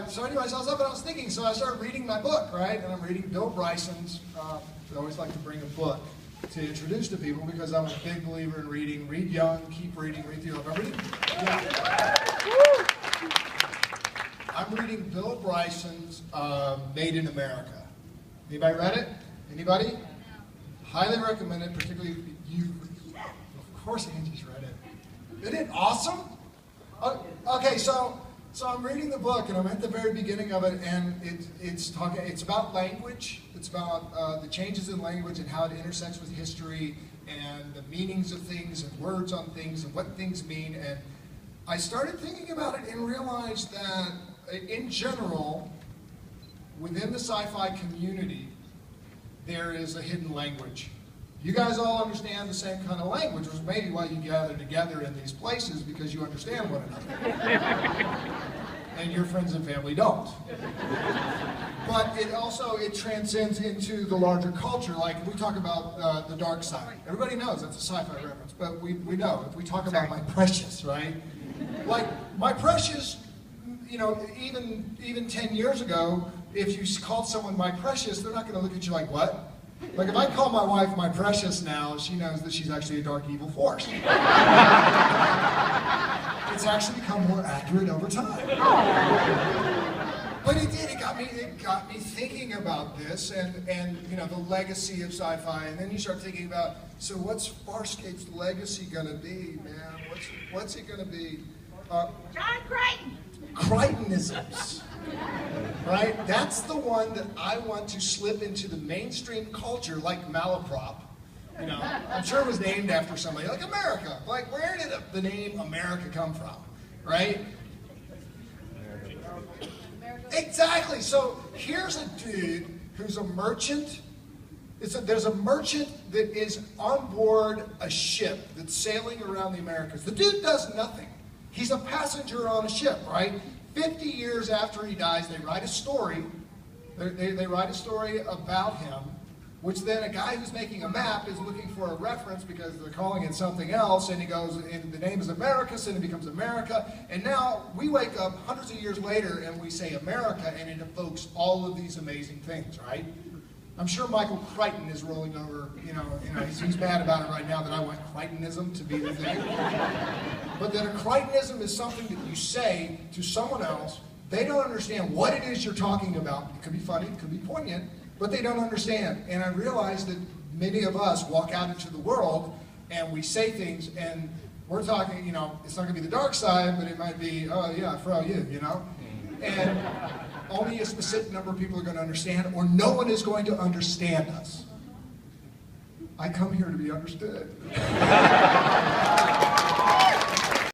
So anyways, I was up and I was thinking, so I started reading my book, right? And I'm reading Bill Bryson's, I always like to bring a book to introduce to people because I'm a big believer in reading. Read young, keep reading, read through life. I'm reading, I'm reading Bill Bryson's Made in America. Anybody read it? Anybody? Highly recommend it, particularly if you. Of course Angie's read it. Isn't it awesome? Okay, so I'm reading the book and I'm at the very beginning of it, and it's about language. It's about the changes in language and how it intersects with history and the meanings of things and words on things and what things mean. And I started thinking about it and realized that in general, within the sci-fi community, there is a hidden language. You guys all understand the same kind of language, which is maybe why you gather together in these places, because you understand one another. And your friends and family don't. But it transcends into the larger culture. Like, we talk about the dark side. Everybody knows that's a sci-fi reference, but we know. If we talk about My Precious, right? Like, My Precious, you know, even 10 years ago, if you called someone My Precious, they're not going to look at you like, what? Like, if I call my wife My Precious now, she knows that she's actually a dark, evil force. It's actually become more accurate over time. But it did. It got me thinking about this and you know, the legacy of sci-fi. And then you start thinking about, so what's Farscape's legacy going to be, man? What's it going to be? John Crichton. Crichtonisms. Right? That's the one that I want to slip into the mainstream culture, like malaprop. You know, I'm sure it was named after somebody, like America. Like, where did the name America come from? Right? Exactly. So here's a dude who's a merchant. There's a merchant that is on board a ship that's sailing around the Americas. The dude does nothing. He's a passenger on a ship, right? 50 years after he dies, they write a story. They write a story about him, which then a guy who's making a map is looking for a reference because they're calling it something else, and he goes, and the name is America, so it becomes America. And now we wake up hundreds of years later and we say America, and it evokes all of these amazing things, right? I'm sure Michael Crichton is rolling over, you know he's mad about it right now that I want Crichtonism to be the thing. But then a Crichtonism is something that you say to someone else. They don't understand what it is you're talking about. It could be funny, it could be poignant, but they don't understand. And I realize that many of us walk out into the world and we say things and we're talking, you know, it's not going to be the dark side, but it might be, oh yeah, for all you know? And only a specific number of people are going to understand, or no one is going to understand us. I come here to be understood.